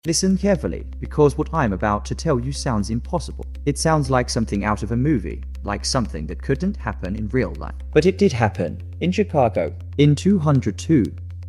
Listen carefully, because what I'm about to tell you sounds impossible. It sounds like something out of a movie, like something that couldn't happen in real life. But it did happen, in Chicago. In 202,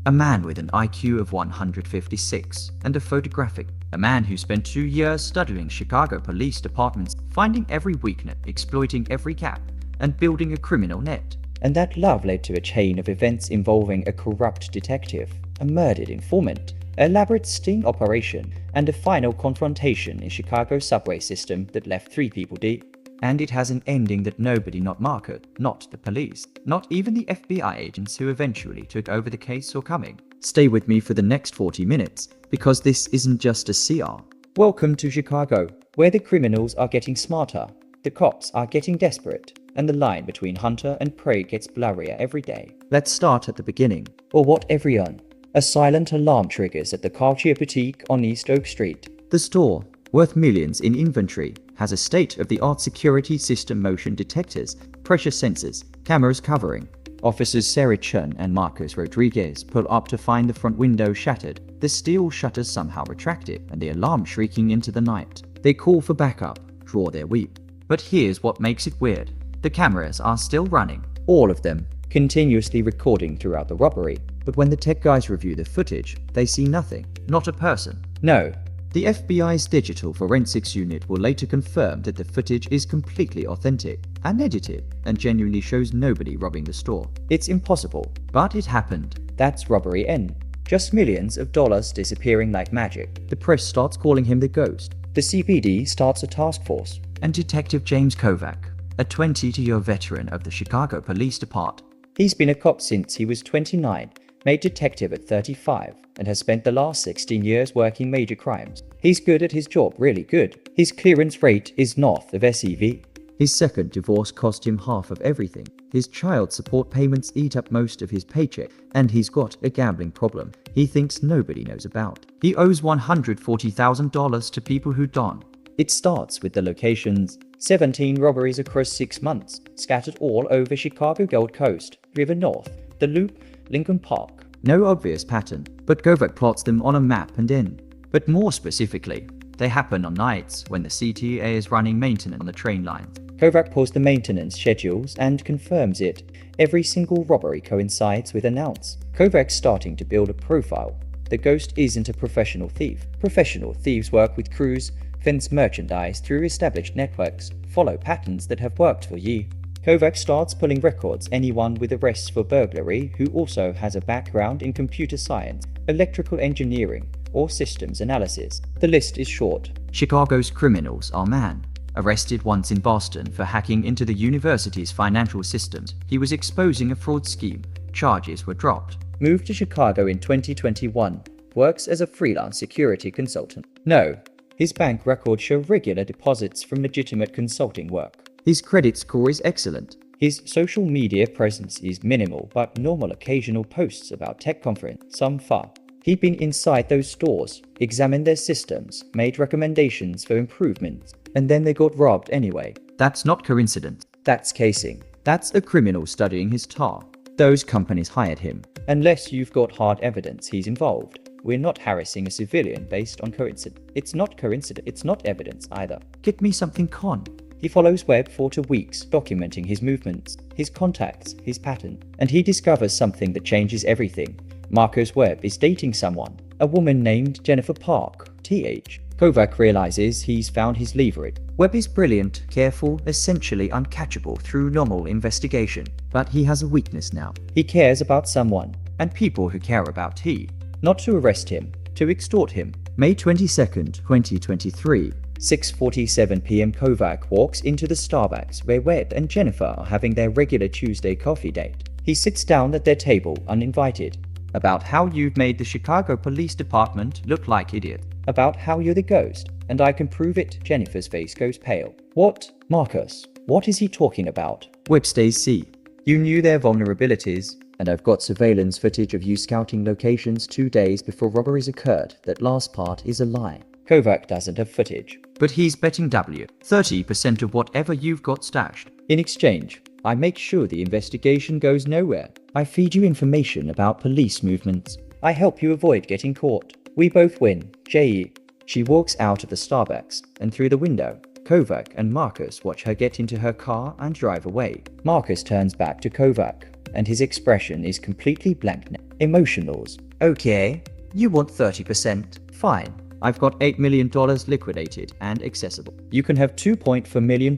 a man with an IQ of 156 and a photographic. A man who spent 2 years studying Chicago police departments, finding every weakness, exploiting every gap, and building a criminal net. And that love led to a chain of events involving a corrupt detective, a murdered informant, an elaborate sting operation, and a final confrontation in Chicago's subway system that left 3 people dead. And it has an ending that nobody, not Marco, not the police, not even the FBI agents who eventually took over the case saw coming. Stay with me for the next 40 minutes, because this isn't just a CR. Welcome to Chicago, where the criminals are getting smarter, the cops are getting desperate, and the line between hunter and prey gets blurrier every day. Let's start at the beginning, or what everyone. A silent alarm triggers at the Cartier Boutique on East Oak Street. The store, worth millions in inventory, has a state-of-the-art security system, motion detectors, pressure sensors, cameras covering. Officers Sarah Chun and Marcos Rodriguez pull up to find the front window shattered, the steel shutters somehow retracted, and the alarm shrieking into the night. They call for backup, draw their weep. But here's what makes it weird. The cameras are still running, all of them, continuously recording throughout the robbery. But when the tech guys review the footage, they see nothing, not a person. No. The FBI's Digital Forensics Unit will later confirm that the footage is completely authentic, unedited, and genuinely shows nobody robbing the store. It's impossible, but it happened. That's Robbery N. Just millions of dollars disappearing like magic. The press starts calling him the Ghost. The CPD starts a task force. And Detective James Kovac, a 22-year veteran of the Chicago Police Department. He's been a cop since he was 29, made detective at 35, and has spent the last 16 years working major crimes. He's good at his job, really good. His clearance rate is north of SEV. His second divorce cost him half of everything. His child support payments eat up most of his paycheck, and he's got a gambling problem he thinks nobody knows about. He owes $140,000 to people who don't. It starts with the locations. 17 robberies across 6 months, scattered all over Chicago Gold Coast, River North, the Loop, Lincoln Park. No obvious pattern, but Kovac plots them on a map and in. But more specifically, they happen on nights when the CTA is running maintenance on the train lines. Kovac pulls the maintenance schedules and confirms it. Every single robbery coincides with an ounce. Kovac's starting to build a profile. The Ghost isn't a professional thief. Professional thieves work with crews, fence merchandise through established networks, follow patterns that have worked for years. Kovac starts pulling records anyone with arrests for burglary who also has a background in computer science, electrical engineering, or systems analysis. The list is short. Chicago's criminals are man. Arrested once in Boston for hacking into the university's financial systems, he was exposing a fraud scheme. Charges were dropped. Moved to Chicago in 2021. Works as a freelance security consultant. No. His bank records show regular deposits from legitimate consulting work. His credit score is excellent. His social media presence is minimal, but normal occasional posts about tech conference, some fun. He'd been inside those stores, examined their systems, made recommendations for improvements, and then they got robbed anyway. That's not coincidence. That's casing. That's a criminal studying his tar. Those companies hired him. Unless you've got hard evidence he's involved. We're not harassing a civilian based on coincidence. It's not coincidence. It's not evidence either. Get me something con. He follows Webb for 2 weeks, documenting his movements, his contacts, his pattern, and he discovers something that changes everything. Marcos Webb is dating someone, a woman named Jennifer Park, TH. Kovac realizes he's found his leverage. Webb is brilliant, careful, essentially uncatchable through normal investigation. But he has a weakness now. He cares about someone, and people who care about he. Not to arrest him, to extort him. May 22nd, 2023. 6:47 p.m. Kovac walks into the Starbucks where Webb and Jennifer are having their regular Tuesday coffee date. He sits down at their table uninvited. About how you've made the Chicago Police Department look like idiot. About how you're the Ghost, and I can prove it. Jennifer's face goes pale. What? Marcus, what is he talking about? Webb stays C. You knew their vulnerabilities, and I've got surveillance footage of you scouting locations 2 days before robberies occurred. That last part is a lie. Kovac doesn't have footage. But he's betting W. 30% of whatever you've got stashed. In exchange, I make sure the investigation goes nowhere. I feed you information about police movements. I help you avoid getting caught. We both win. J.E. She walks out of the Starbucks, and through the window, Kovac and Marcus watch her get into her car and drive away. Marcus turns back to Kovac, and his expression is completely blank now. Emotionals. Okay, you want 30%? Fine. I've got $8 million liquidated and accessible. You can have $2.4 million.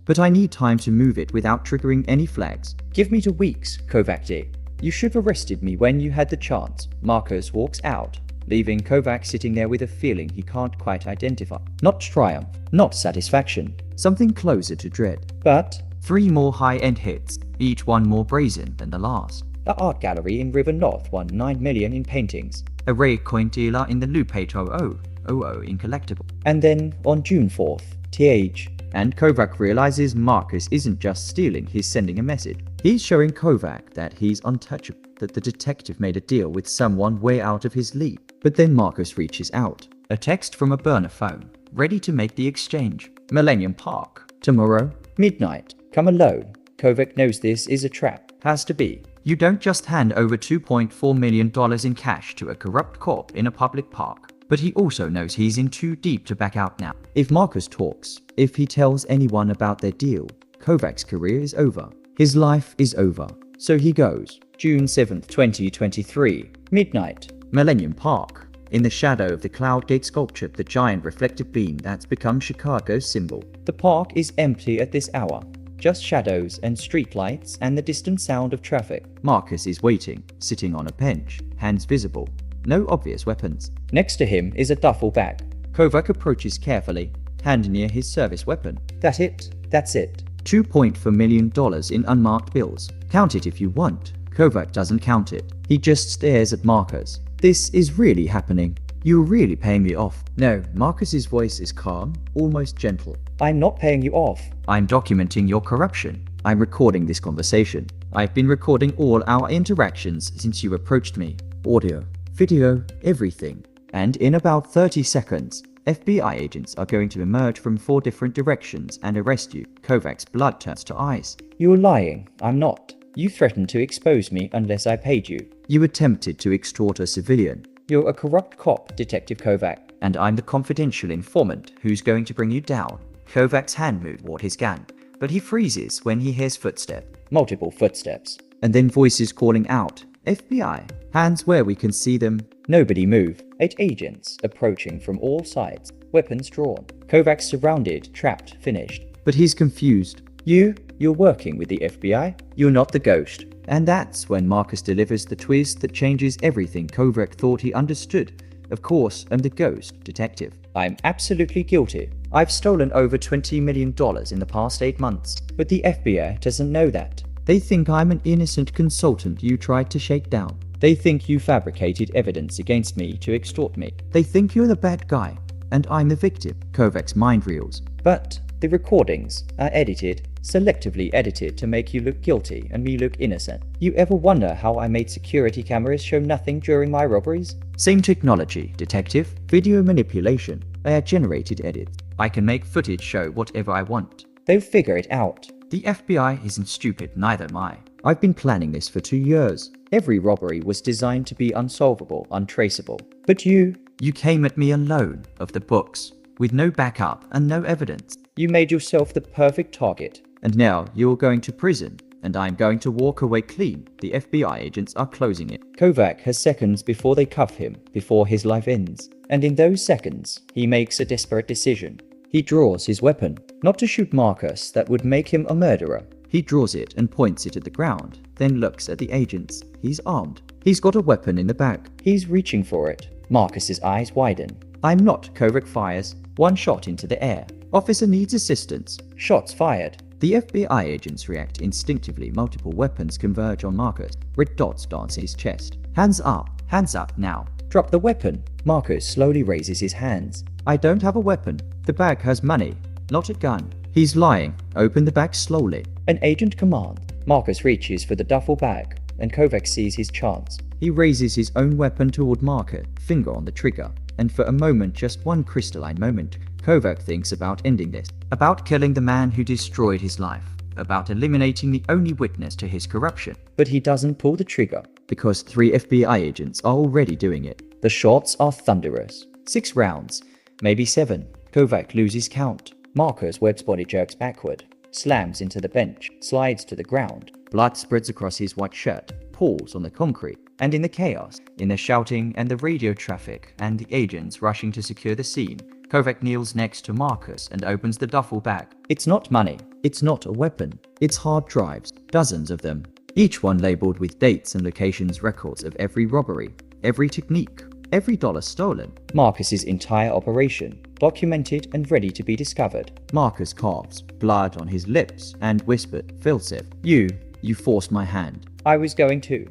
But I need time to move it without triggering any flags. Give me 2 weeks, Kovac did. You should have arrested me when you had the chance. Marcus walks out, leaving Kovac sitting there with a feeling he can't quite identify. Not triumph, not satisfaction, something closer to dread. But 3 more high-end hits, each one more brazen than the last. The art gallery in River North won $9 million in paintings. A rare coin dealer in the Lupe 0000 in collectible. And then on June 4th, TH. And Kovac realizes Marcus isn't just stealing, he's sending a message. He's showing Kovac that he's untouchable, that the detective made a deal with someone way out of his league. But then Marcus reaches out. A text from a burner phone, ready to make the exchange. Millennium Park. Tomorrow, midnight. Come alone. Kovac knows this is a trap. Has to be. You don't just hand over $2.4 million in cash to a corrupt cop in a public park. But he also knows he's in too deep to back out now. If Marcus talks, if he tells anyone about their deal, Kovac's career is over. His life is over. So he goes. June 7th, 2023. Midnight. Millennium Park. In the shadow of the Cloud Gate sculpture, the giant reflective beam that's become Chicago's symbol. The park is empty at this hour. Just shadows and streetlights and the distant sound of traffic. Marcus is waiting, sitting on a bench, hands visible. No obvious weapons. Next to him is a duffel bag. Kovac approaches carefully, hand near his service weapon. That's it. $2.4 million in unmarked bills. Count it if you want. Kovac doesn't count it. He just stares at Marcus. This is really happening. You're really paying me off. No, Marcus's voice is calm, almost gentle. I'm not paying you off. I'm documenting your corruption. I'm recording this conversation. I've been recording all our interactions since you approached me. Audio, video, everything. And in about 30 seconds, FBI agents are going to emerge from 4 different directions and arrest you. Kovac's blood turns to ice. You're lying. I'm not. You threatened to expose me unless I paid you. You attempted to extort a civilian. You're a corrupt cop, Detective Kovac, and I'm the confidential informant who's going to bring you down. Kovac's hand moved toward his gun, but he freezes when he hears footsteps. Multiple footsteps. And then voices calling out, FBI. Hands where we can see them. Nobody move. 8 agents approaching from all sides, weapons drawn. Kovac's surrounded, trapped, finished. But he's confused. You're working with the FBI? You're not the ghost. And that's when Marcus delivers the twist that changes everything Kovac thought he understood. Of course, I'm the ghost, detective. I'm absolutely guilty. I've stolen over $20 million in the past 8 months. But the FBI doesn't know that. They think I'm an innocent consultant you tried to shake down. They think you fabricated evidence against me to extort me. They think you're the bad guy, and I'm the victim. Kovac's mind reels. But the recordings are edited, selectively edited to make you look guilty and me look innocent. You ever wonder how I made security cameras show nothing during my robberies? Same technology, detective. Video manipulation. AI-generated edits. I can make footage show whatever I want. They'll figure it out. The FBI isn't stupid, neither am I. I've been planning this for 2 years. Every robbery was designed to be unsolvable, untraceable. But you came at me alone, of the books, with no backup and no evidence. You made yourself the perfect target. And now you're going to prison, and I'm going to walk away clean. The FBI agents are closing it. Kovac has seconds before they cuff him, before his life ends. And in those seconds, he makes a desperate decision. He draws his weapon. Not to shoot Marcus, that would make him a murderer. He draws it and points it at the ground, then looks at the agents. He's armed. He's got a weapon in the bag. He's reaching for it. Marcus's eyes widen. I'm not. Kovac fires. 1 shot into the air. Officer needs assistance. Shots fired. The FBI agents react instinctively. Multiple weapons converge on Marcus. Red dots dance in his chest. Hands up now. Drop the weapon. Marcus slowly raises his hands. I don't have a weapon. The bag has money, not a gun. He's lying. Open the bag slowly. An agent commands. Marcus reaches for the duffel bag, and Kovac sees his chance. He raises his own weapon toward Marcus, finger on the trigger. And for a moment, just one crystalline moment, Kovac thinks about ending this. About killing the man who destroyed his life. About eliminating the only witness to his corruption. But he doesn't pull the trigger, because 3 FBI agents are already doing it. The shots are thunderous. 6 rounds. maybe 7. Kovac loses count. Marcus Webb's body jerks backward, slams into the bench, slides to the ground. Blood spreads across his white shirt, pours on the concrete. And in the chaos, in the shouting and the radio traffic and the agents rushing to secure the scene, Kovac kneels next to Marcus and opens the duffel bag. It's not money. It's not a weapon. It's hard drives, dozens of them. Each one labeled with dates and locations, records of every robbery, every technique, every dollar stolen. Marcus's entire operation, documented and ready to be discovered. Marcus coughs, blood on his lips, and whispered, "Filsif, you forced my hand. I was going to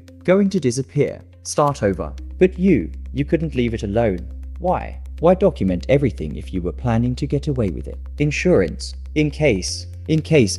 disappear, start over. But you couldn't leave it alone. Why? Why document everything if you were planning to get away with it? Insurance, in case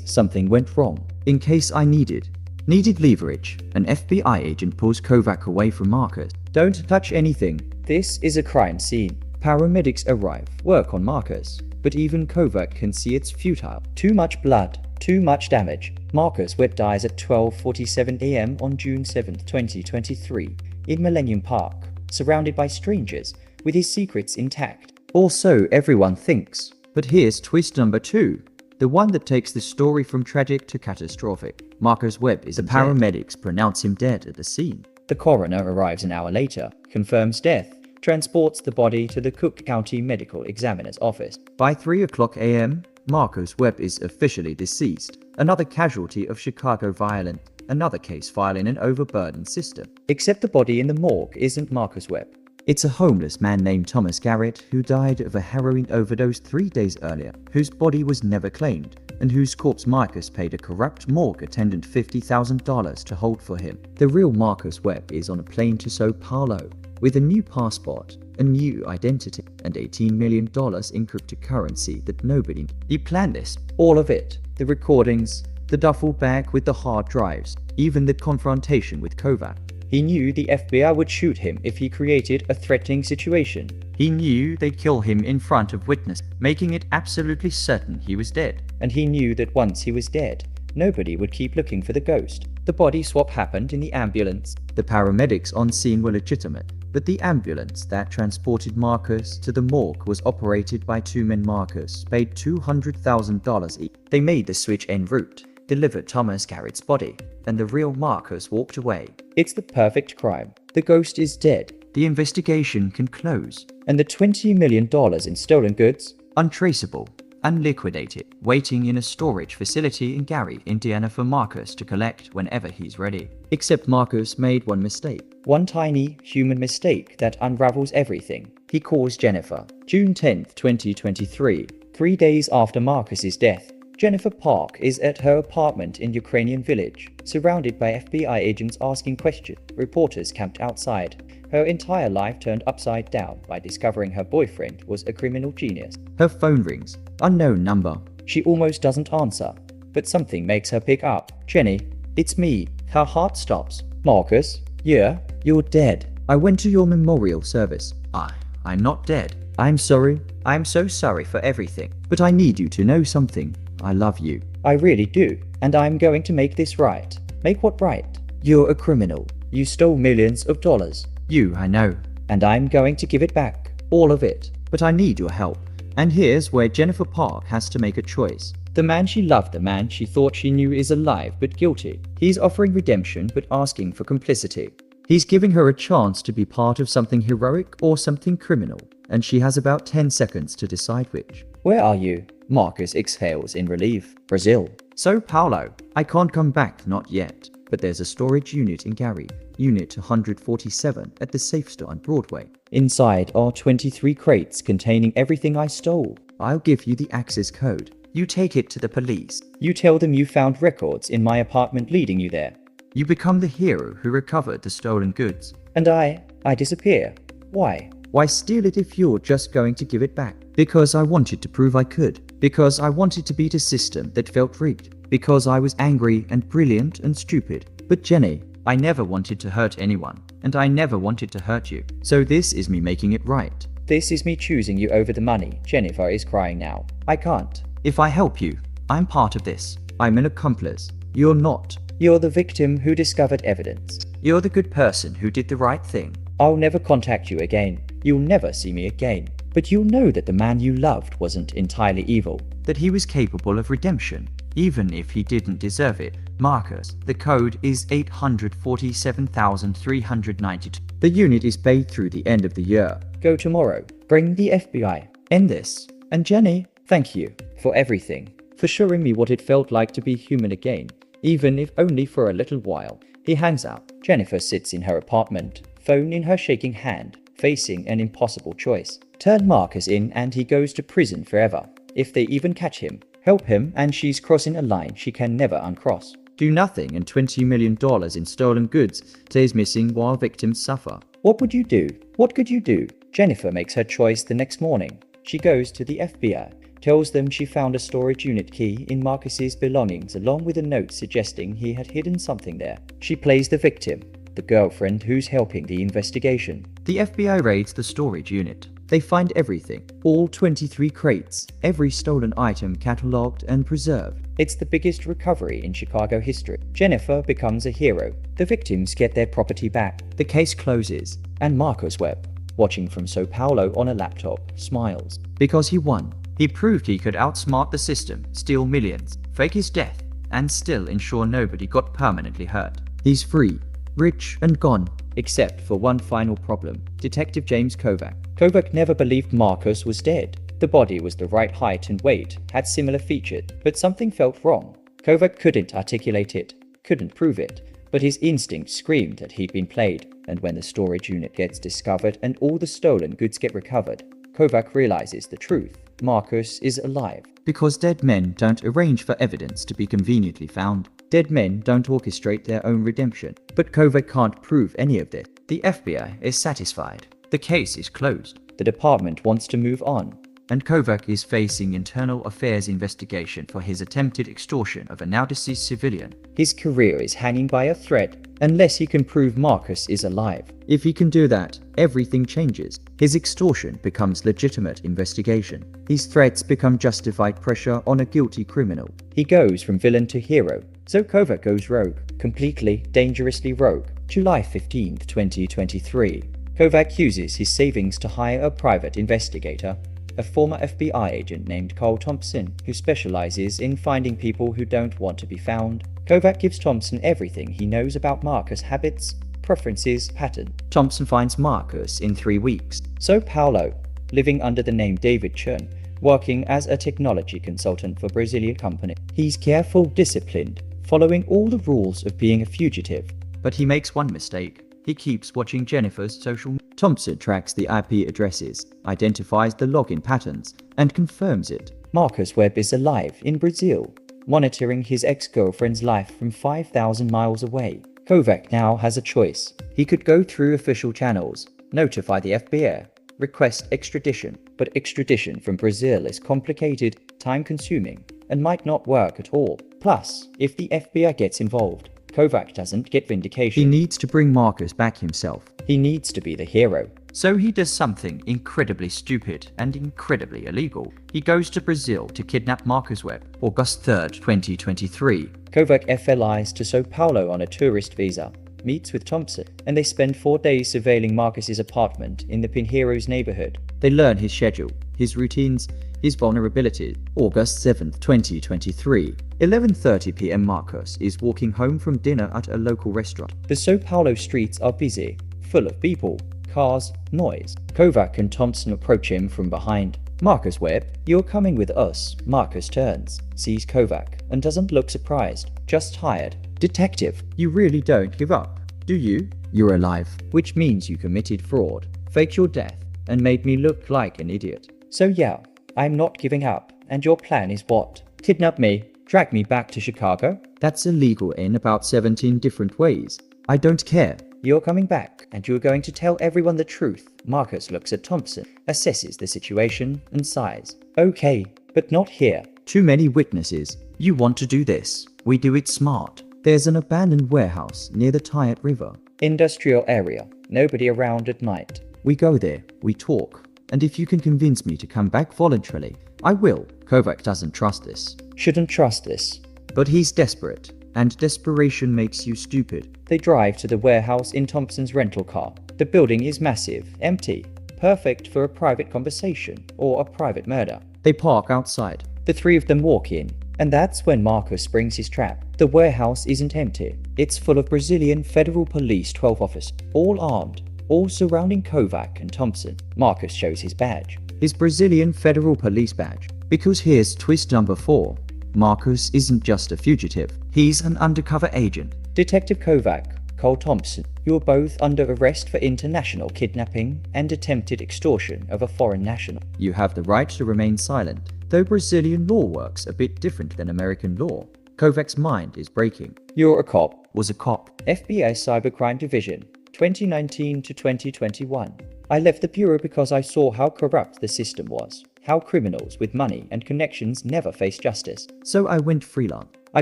something went wrong, in case I needed leverage." An FBI agent pulls Kovac away from Marcus. "Don't touch anything. This is a crime scene." Paramedics arrive, work on Marcus, but even Kovac can see it's futile. Too much blood, too much damage. Marcus Webb dies at 12:47 a.m. on June 7, 2023, in Millennium Park, surrounded by strangers, with his secrets intact. Or so everyone thinks. But here's twist number 2, the one that takes the story from tragic to catastrophic. Marcus Webb is the paramedics pronounce him dead at the scene. The coroner arrives an hour later, confirms death, transports the body to the Cook County Medical Examiner's office. By 3:00 a.m., Marcus Webb is officially deceased. Another casualty of Chicago violence, another case file in an overburdened system. Except the body in the morgue isn't Marcus Webb. It's a homeless man named Thomas Garrett who died of a heroin overdose 3 days earlier, whose body was never claimed, and whose corpse Marcus paid a corrupt morgue attendant $50,000 to hold for him. The real Marcus Webb is on a plane to Sao Paulo, with a new passport, a new identity, and $18 million in cryptocurrency that nobody. He planned this, all of it. The recordings, the duffel bag with the hard drives, even the confrontation with Kovac. He knew the FBI would shoot him if he created a threatening situation. He knew they'd kill him in front of witnesses, making it absolutely certain he was dead. And he knew that once he was dead, nobody would keep looking for the ghost. The body swap happened in the ambulance. The paramedics on scene were legitimate, but the ambulance that transported Marcus to the morgue was operated by 2 men. Marcus paid $200,000 each. They made the switch en route, delivered Thomas Garrett's body, and the real Marcus walked away. It's the perfect crime. The ghost is dead. The investigation can close. And the $20 million in stolen goods? Untraceable, unliquidated, waiting in a storage facility in Gary, Indiana for Marcus to collect whenever he's ready. Except Marcus made one mistake. One tiny human mistake that unravels everything. He calls Jennifer. June 10, 2023, 3 days after Marcus's death. Jennifer Park is at her apartment in Ukrainian Village, surrounded by FBI agents asking questions, reporters camped outside. Her entire life turned upside down by discovering her boyfriend was a criminal genius. Her phone rings. Unknown number. She almost doesn't answer, but something makes her pick up. "Jenny, it's me." Her heart stops. "Marcus? Yeah? You're dead. I went to your memorial service." I'm not dead. "I'm sorry. I'm so sorry for everything. But I need you to know something. I love you. I really do. And I'm going to make this right." "Make what right?" "You're a criminal. You stole millions of dollars." I know. "And I'm going to give it back. All of it. But I need your help." And here's where Jennifer Park has to make a choice. The man she loved, the man she thought she knew is alive but guilty. He's offering redemption but asking for complicity. He's giving her a chance to be part of something heroic or something criminal, and she has about 10 seconds to decide which. "Where are you?" Marcus exhales in relief. "Brazil. Sao Paulo. I can't come back, not yet. But there's a storage unit in Gary, Unit 147 at the Safe Store on Broadway. Inside are 23 crates containing everything I stole. I'll give you the access code. You take it to the police. You tell them you found records in my apartment leading you there. You become the hero who recovered the stolen goods. And I disappear. Why? Why steal it if you're just going to give it back? Because I wanted to prove I could. Because I wanted to beat a system that felt rigged. Because I was angry and brilliant and stupid. But Jenny, I never wanted to hurt anyone. And I never wanted to hurt you. So this is me making it right. This is me choosing you over the money." Jennifer is crying now. "I can't. If I help you, I'm part of this. I'm an accomplice. You're not. You're the victim who discovered evidence. You're the good person who did the right thing. I'll never contact you again. You'll never see me again. but you'll know that the man you loved wasn't entirely evil, that he was capable of redemption, even if he didn't deserve it. Marcus, the code is 847,392. The unit is paid through the end of the year. Go tomorrow. Bring the FBI. End this. And Jenny, thank you for everything, for showing me what it felt like to be human again, even if only for a little while. He hangs up. Jennifer sits in her apartment, phone in her shaking hand, facing an impossible choice. Turn Marcus in and he goes to prison forever, if they even catch him. Help him and she's crossing a line she can never uncross. Do nothing and $20 million in stolen goods stays missing while victims suffer. What would you do? What could you do? Jennifer makes her choice the next morning. She goes to the FBI, tells them she found a storage unit key in Marcus's belongings along with a note suggesting he had hidden something there. She plays the victim, the girlfriend who's helping the investigation. The FBI raids the storage unit. They find everything, all 23 crates, every stolen item catalogued and preserved. It's the biggest recovery in Chicago history. Jennifer becomes a hero. The victims get their property back. The case closes, and Marcus Webb, watching from Sao Paulo on a laptop, smiles. Because he won. He proved he could outsmart the system, steal millions, fake his death, and still ensure nobody got permanently hurt. He's free, rich and gone, except for one final problem. Detective James Kovac. Kovac never believed Marcus was dead. The body was the right height and weight, had similar features, but something felt wrong. Kovac couldn't articulate it, couldn't prove it, but his instinct screamed that he'd been played. And when the storage unit gets discovered and all the stolen goods get recovered, Kovac realizes the truth. Marcus is alive. Because dead men don't arrange for evidence to be conveniently found. Dead men don't orchestrate their own redemption. But Kovac can't prove any of this. The FBI is satisfied. The case is closed. The department wants to move on. And Kovac is facing internal affairs investigation for his attempted extortion of a now deceased civilian. His career is hanging by a thread unless he can prove Marcus is alive. If he can do that, everything changes. His extortion becomes legitimate investigation. His threats become justified pressure on a guilty criminal. He goes from villain to hero. So Kovac goes rogue, completely, dangerously rogue. July 15, 2023. Kovac uses his savings to hire a private investigator, a former FBI agent named Carl Thompson, who specializes in finding people who don't want to be found. Kovac gives Thompson everything he knows about Marcus' habits, preferences, pattern. Thompson finds Marcus in 3 weeks. Sao Paulo, living under the name David Chern, working as a technology consultant for Brazilian company. He's careful, disciplined, following all the rules of being a fugitive. But he makes one mistake. He keeps watching Jennifer's social media. Thompson tracks the IP addresses, identifies the login patterns, and confirms it. Marcus Webb is alive in Brazil, monitoring his ex-girlfriend's life from 5,000 miles away. Kovac now has a choice. He could go through official channels, notify the FBI, request extradition, but extradition from Brazil is complicated, time-consuming, and might not work at all. Plus, if the FBI gets involved, Kovac doesn't get vindication. He needs to bring Marcus back himself. He needs to be the hero. So he does something incredibly stupid and incredibly illegal. He goes to Brazil to kidnap Marcus Webb. August 3rd, 2023. Kovac FLIs to Sao Paulo on a tourist visa, meets with Thompson, and they spend 4 days surveilling Marcus's apartment in the Pinheiros neighborhood. They learn his schedule, his routines, his vulnerabilities. August 7th, 2023. 11:30 p.m. Marcus is walking home from dinner at a local restaurant. The Sao Paulo streets are busy, full of people, cars, noise. Kovac and Thompson approach him from behind. Marcus Webb, you're coming with us. Marcus turns, sees Kovac, and doesn't look surprised, just tired. Detective, you really don't give up, do you? You're alive, which means you committed fraud, faked your death, and made me look like an idiot. So yeah, I'm not giving up, and your plan is what? Kidnap me, drag me back to Chicago? That's illegal in about 17 different ways. I don't care. You're coming back, and you're going to tell everyone the truth. Marcus looks at Thompson, assesses the situation, and sighs. Okay, but not here. Too many witnesses. You want to do this. We do it smart. There's an abandoned warehouse near the Tiat River. Industrial area. Nobody around at night. We go there, we talk, and if you can convince me to come back voluntarily, I will. Kovac doesn't trust this. Shouldn't trust this. But he's desperate, and desperation makes you stupid. They drive to the warehouse in Thompson's rental car. The building is massive, empty. perfect for a private conversation or a private murder. They park outside. The three of them walk in, and that's when Marcus springs his trap. The warehouse isn't empty. It's full of Brazilian Federal Police 12 officers, all armed, all surrounding Kovac and Thompson. Marcus shows his badge, his Brazilian Federal Police badge. Because here's twist number 4. Marcus isn't just a fugitive. He's an undercover agent. Detective Kovac, Cole Thompson, you are both under arrest for international kidnapping and attempted extortion of a foreign national. You have the right to remain silent, though Brazilian law works a bit different than American law. Kovac's mind is breaking. You're a cop. Was a cop. FBI Cybercrime Division, 2019 to 2021. I left the bureau because I saw how corrupt the system was, how criminals with money and connections never face justice. So I went freelance. I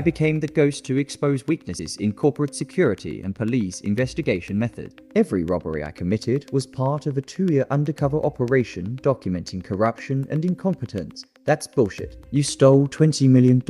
became the ghost to expose weaknesses in corporate security and police investigation methods. Every robbery I committed was part of a 2-year undercover operation documenting corruption and incompetence. That's bullshit. You stole $20 million,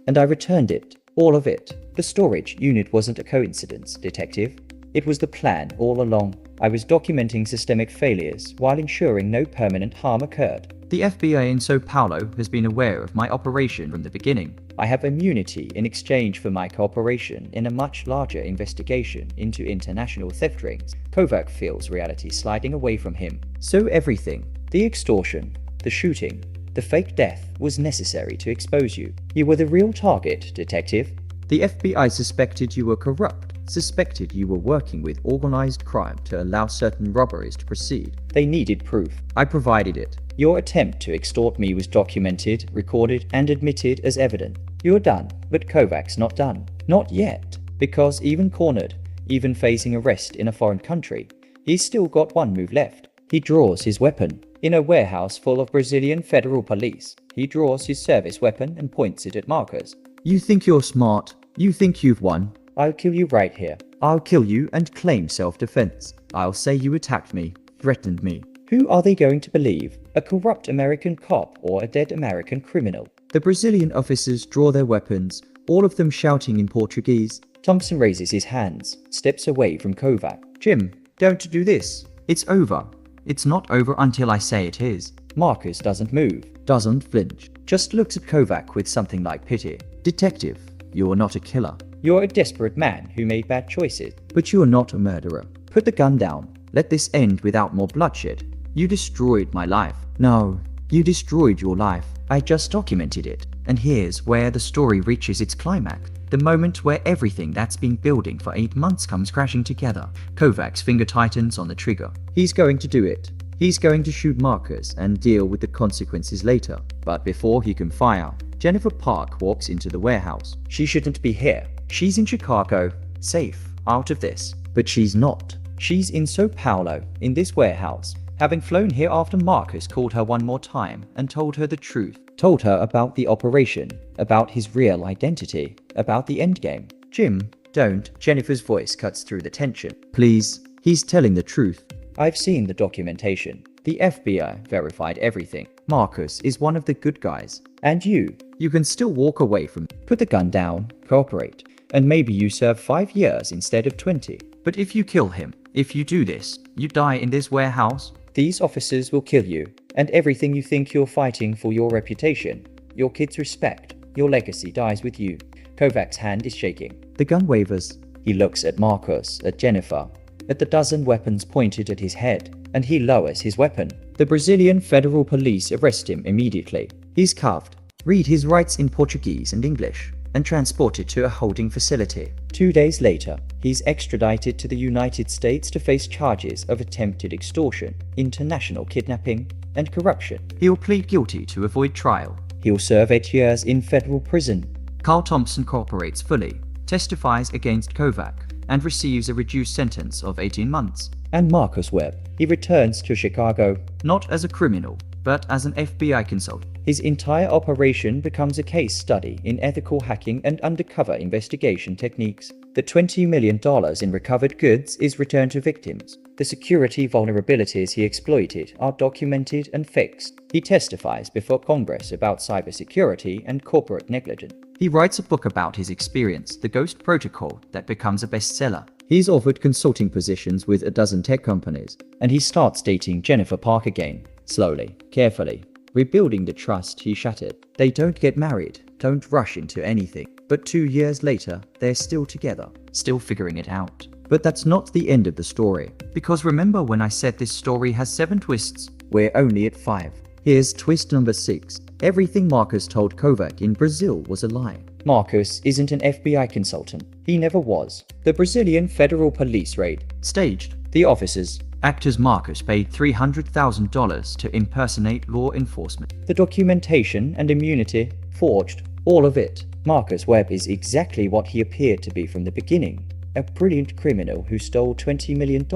and I returned it. All of it. The storage unit wasn't a coincidence, detective. It was the plan all along. I was documenting systemic failures while ensuring no permanent harm occurred. The FBI in Sao Paulo has been aware of my operation from the beginning. I have immunity in exchange for my cooperation in a much larger investigation into international theft rings. Kovac feels reality sliding away from him. So everything, the extortion, the shooting, the fake death, was necessary to expose you. You were the real target, detective. The FBI suspected you were corrupt, suspected you were working with organized crime to allow certain robberies to proceed. They needed proof. I provided it. Your attempt to extort me was documented, recorded, and admitted as evidence. You're done, but Kovac's not done. Not yet. Because even cornered, even facing arrest in a foreign country, he's still got one move left. He draws his weapon. In a warehouse full of Brazilian Federal Police, he draws his service weapon and points it at Marcus. You think you're smart. You think you've won. I'll kill you right here. I'll kill you and claim self-defense. I'll say you attacked me, threatened me. Who are they going to believe? A corrupt American cop or a dead American criminal? The Brazilian officers draw their weapons, all of them shouting in Portuguese. Thompson raises his hands, steps away from Kovac. Jim, don't do this. It's over. It's not over until I say it is. Marcus doesn't move, doesn't flinch, just looks at Kovac with something like pity. Detective, you're not a killer. You're a desperate man who made bad choices. But you're not a murderer. Put the gun down. Let this end without more bloodshed. You destroyed my life. No, you destroyed your life. I just documented it. And here's where the story reaches its climax. The moment where everything that's been building for 8 months comes crashing together. Kovac's finger tightens on the trigger. He's going to do it. He's going to shoot Marcus and deal with the consequences later. But before he can fire, Jennifer Park walks into the warehouse. She shouldn't be here. She's in Chicago, safe, out of this. But she's not. She's in Sao Paulo, in this warehouse, having flown here after Marcus called her one more time and told her the truth. Told her about the operation, about his real identity, about the endgame. Jim, don't. Jennifer's voice cuts through the tension. Please, he's telling the truth. I've seen the documentation. The FBI verified everything. Marcus is one of the good guys. And you can still walk away from. Put the gun down, cooperate, and maybe you serve 5 years instead of 20. But if you kill him, if you do this, you die in this warehouse. These officers will kill you, and everything you think you're fighting for, your reputation, your kids' respect, your legacy dies with you. Kovac's hand is shaking. The gun wavers. He looks at Marcus, at Jennifer, at the dozen weapons pointed at his head, and he lowers his weapon. The Brazilian Federal Police arrest him immediately. He's cuffed, read his rights in Portuguese and English, and transported to a holding facility. 2 days later, he's extradited to the United States to face charges of attempted extortion, international kidnapping, and corruption. He'll plead guilty to avoid trial. He'll serve 8 years in federal prison. Carl Thompson cooperates fully, testifies against Kovac, and receives a reduced sentence of 18 months. And Marcus Webb, he returns to Chicago, not as a criminal, but as an FBI consultant. His entire operation becomes a case study in ethical hacking and undercover investigation techniques. The $20 million in recovered goods is returned to victims. The security vulnerabilities he exploited are documented and fixed. He testifies before Congress about cybersecurity and corporate negligence. He writes a book about his experience, The Ghost Protocol, that becomes a bestseller. He's offered consulting positions with a dozen tech companies, and he starts dating Jennifer Park again, slowly, carefully, rebuilding the trust he shattered. They don't get married, don't rush into anything, but 2 years later, they're still together, still figuring it out. But that's not the end of the story, because remember when I said this story has 7 twists? We're only at 5. Here's twist number 6. Everything Marcus told Kovac in Brazil was a lie. Marcus isn't an FBI consultant. He never was. The Brazilian Federal Police raid staged. The officers, actors Marcus paid $300,000 to impersonate law enforcement. The documentation and immunity forged. All of it. Marcus Webb is exactly what he appeared to be from the beginning. A brilliant criminal who stole $20 million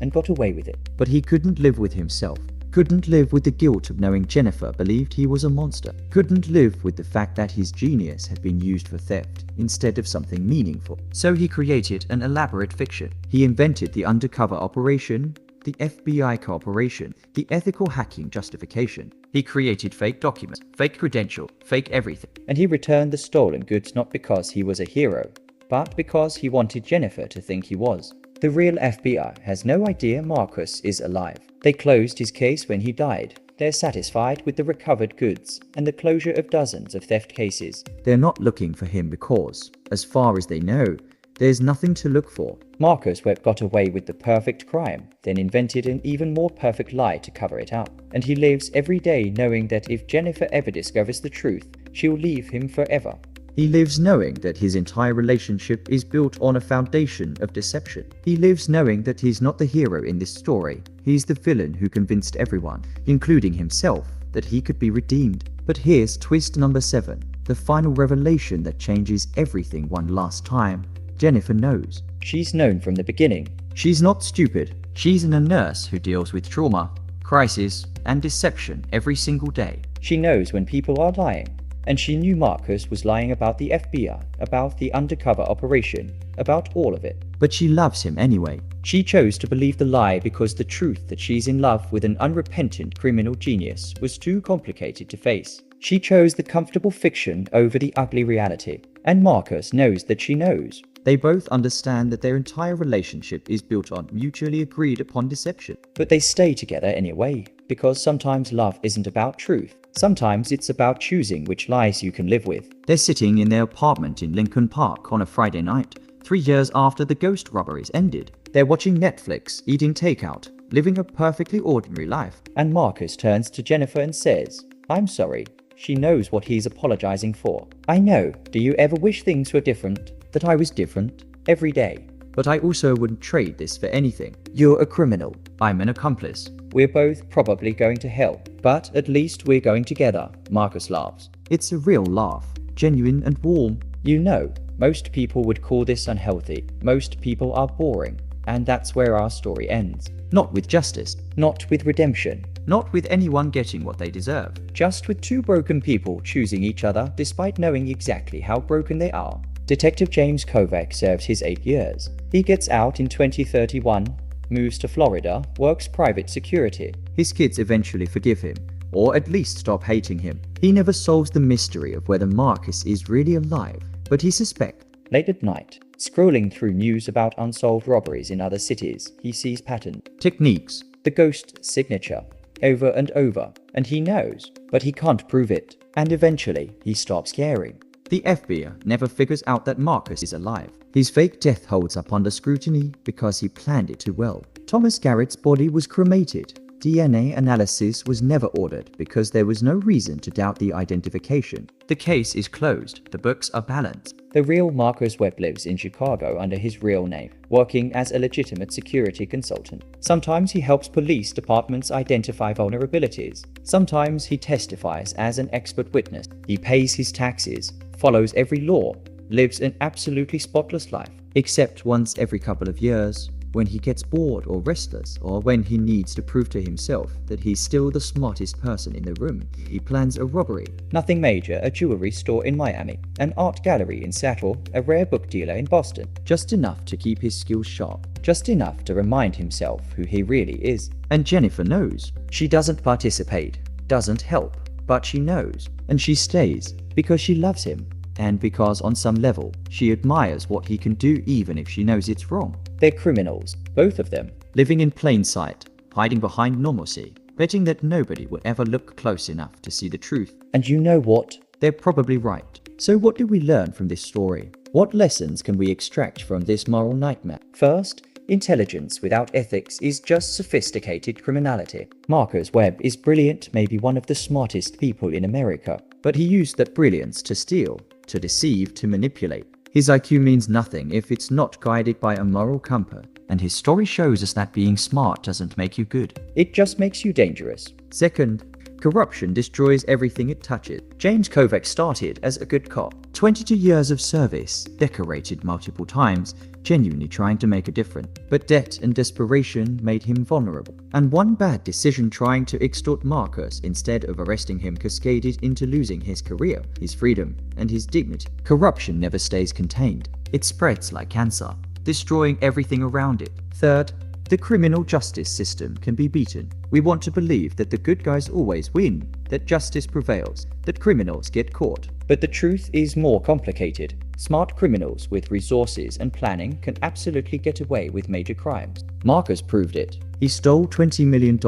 and got away with it. But he couldn't live with himself. Couldn't live with the guilt of knowing Jennifer believed he was a monster. Couldn't live with the fact that his genius had been used for theft instead of something meaningful. So he created an elaborate fiction. He invented the undercover operation, the FBI cooperation, the ethical hacking justification. He created fake documents, fake credential, fake everything. And he returned the stolen goods not because he was a hero, but because he wanted Jennifer to think he was. The real FBI has no idea Marcus is alive. They closed his case when he died. They're satisfied with the recovered goods and the closure of dozens of theft cases. They're not looking for him because, as far as they know, there's nothing to look for. Marcus Webb got away with the perfect crime, then invented an even more perfect lie to cover it up. And he lives every day knowing that if Jennifer ever discovers the truth, she'll leave him forever. He lives knowing that his entire relationship is built on a foundation of deception. He lives knowing that he's not the hero in this story. He's the villain who convinced everyone, including himself, that he could be redeemed. But here's twist number 7, the final revelation that changes everything one last time. Jennifer knows. She's known from the beginning. She's not stupid. She's a nurse who deals with trauma, crisis, and deception every single day. She knows when people are lying. And she knew Marcus was lying about the FBI, about the undercover operation, about all of it. But she loves him anyway. She chose to believe the lie because the truth that she's in love with an unrepentant criminal genius was too complicated to face. She chose the comfortable fiction over the ugly reality. And Marcus knows that she knows. They both understand that their entire relationship is built on mutually agreed upon deception. But they stay together anyway, because sometimes love isn't about truth. Sometimes it's about choosing which lies you can live with. They're sitting in their apartment in Lincoln Park on a Friday night, 3 years after the ghost robberies ended. They're watching Netflix, eating takeout, living a perfectly ordinary life. And Marcus turns to Jennifer and says, "I'm sorry." She knows what he's apologizing for. "I know. Do you ever wish things were different? That I was different? Every day. But I also wouldn't trade this for anything. You're a criminal. I'm an accomplice. We're both probably going to hell. But at least we're going together." Marcus laughs. It's a real laugh. Genuine and warm. You know, most people would call this unhealthy. Most people are boring. And that's where our story ends. Not with justice. Not with redemption. Not with anyone getting what they deserve. Just with 2 broken people choosing each other despite knowing exactly how broken they are. Detective James Kovac serves his 8 years. He gets out in 2031, moves to Florida, works private security. His kids eventually forgive him, or at least stop hating him. He never solves the mystery of whether Marcus is really alive, but he suspects. Late at night, scrolling through news about unsolved robberies in other cities, he sees pattern techniques, the ghost signature, over and over, and he knows, but he can't prove it. And eventually, he stops caring. The FBI never figures out that Marcus is alive. His fake death holds up under scrutiny because he planned it too well. Thomas Garrett's body was cremated. DNA analysis was never ordered because there was no reason to doubt the identification. The case is closed. The books are balanced. The real Marcus Webb lives in Chicago under his real name, working as a legitimate security consultant. Sometimes he helps police departments identify vulnerabilities. Sometimes he testifies as an expert witness. He pays his taxes, follows every law, lives an absolutely spotless life, except once every couple of years, when he gets bored or restless, or when he needs to prove to himself that he's still the smartest person in the room, he plans a robbery. Nothing major, a jewelry store in Miami, an art gallery in Seattle, a rare book dealer in Boston. Just enough to keep his skills sharp. Just enough to remind himself who he really is. And Jennifer knows. She doesn't participate, doesn't help, but she knows. And she stays, because she loves him. and because on some level, she admires what he can do even if she knows it's wrong. They're criminals, both of them, living in plain sight, hiding behind normalcy, betting that nobody will ever look close enough to see the truth. And you know what? They're probably right. So what do we learn from this story? What lessons can we extract from this moral nightmare? First, intelligence without ethics is just sophisticated criminality. Marcus Webb is brilliant, maybe one of the smartest people in America, but he used that brilliance to steal, to deceive, to manipulate. His IQ means nothing if it's not guided by a moral compass, and his story shows us that being smart doesn't make you good. It just makes you dangerous. Second, corruption destroys everything it touches. James Kovacs started as a good cop. 22 years of service, decorated multiple times, genuinely trying to make a difference. But debt and desperation made him vulnerable. And one bad decision trying to extort Marcus instead of arresting him cascaded into losing his career, his freedom, and his dignity. Corruption never stays contained. It spreads like cancer, destroying everything around it. Third, the criminal justice system can be beaten. We want to believe that the good guys always win, that justice prevails, that criminals get caught. But the truth is more complicated. Smart criminals with resources and planning can absolutely get away with major crimes. Marcus proved it. He stole $20 million,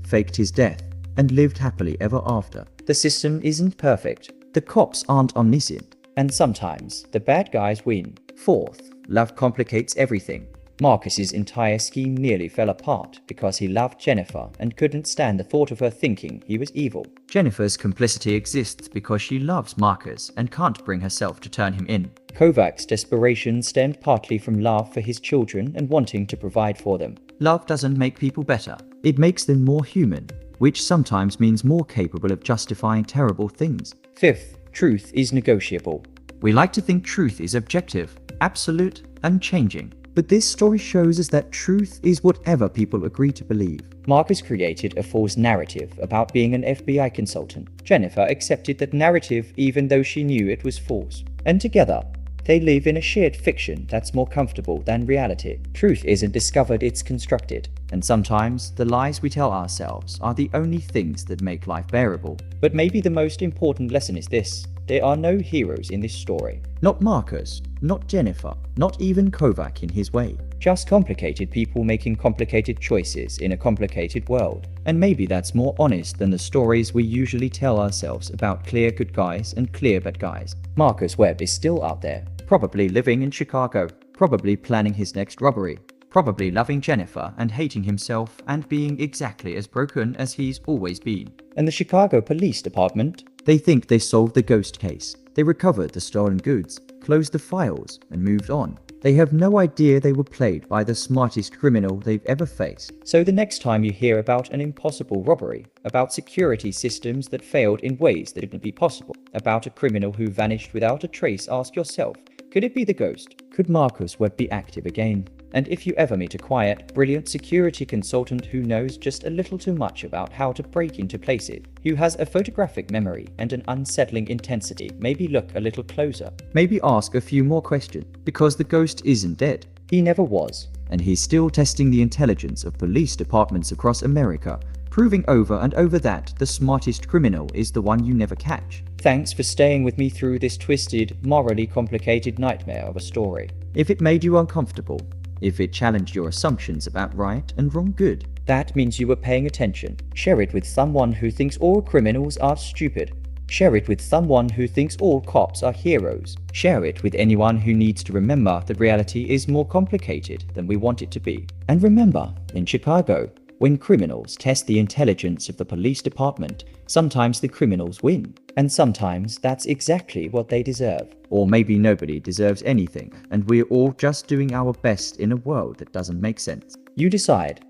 faked his death, and lived happily ever after. The system isn't perfect. The cops aren't omniscient. And sometimes the bad guys win. Fourth, love complicates everything. Marcus's entire scheme nearly fell apart because he loved Jennifer and couldn't stand the thought of her thinking he was evil. Jennifer's complicity exists because she loves Marcus and can't bring herself to turn him in. Kovacs' desperation stemmed partly from love for his children and wanting to provide for them. Love doesn't make people better. It makes them more human, which sometimes means more capable of justifying terrible things. Fifth, truth is negotiable. We like to think truth is objective, absolute, unchanging. But this story shows us that truth is whatever people agree to believe. Marcus created a false narrative about being an FBI consultant. Jennifer accepted that narrative even though she knew it was false. And together, they live in a shared fiction that's more comfortable than reality. Truth isn't discovered, it's constructed. And sometimes, the lies we tell ourselves are the only things that make life bearable. But maybe the most important lesson is this. There are no heroes in this story. Not Marcus, not Jennifer, not even Kovacs in his way. Just complicated people making complicated choices in a complicated world. And maybe that's more honest than the stories we usually tell ourselves about clear good guys and clear bad guys. Marcus Webb is still out there, probably living in Chicago, probably planning his next robbery, probably loving Jennifer and hating himself and being exactly as broken as he's always been. And the Chicago Police Department? They think they solved the ghost case. They recovered the stolen goods, closed the files, and moved on. They have no idea they were played by the smartest criminal they've ever faced. So the next time you hear about an impossible robbery, about security systems that failed in ways that couldn't be possible, about a criminal who vanished without a trace, ask yourself, could it be the ghost? Could Marcus Webb be active again? And if you ever meet a quiet, brilliant security consultant who knows just a little too much about how to break into places, who has a photographic memory and an unsettling intensity, maybe look a little closer. Maybe ask a few more questions, because the ghost isn't dead. He never was. And he's still testing the intelligence of police departments across America, proving over and over that the smartest criminal is the one you never catch. Thanks for staying with me through this twisted, morally complicated nightmare of a story. If it made you uncomfortable, if it challenged your assumptions about right and wrong good, that means you were paying attention. Share it with someone who thinks all criminals are stupid. Share it with someone who thinks all cops are heroes. Share it with anyone who needs to remember that reality is more complicated than we want it to be. And remember, in Chicago, when criminals test the intelligence of the police department, sometimes the criminals win. And sometimes that's exactly what they deserve. Or maybe nobody deserves anything, and we're all just doing our best in a world that doesn't make sense. You decide.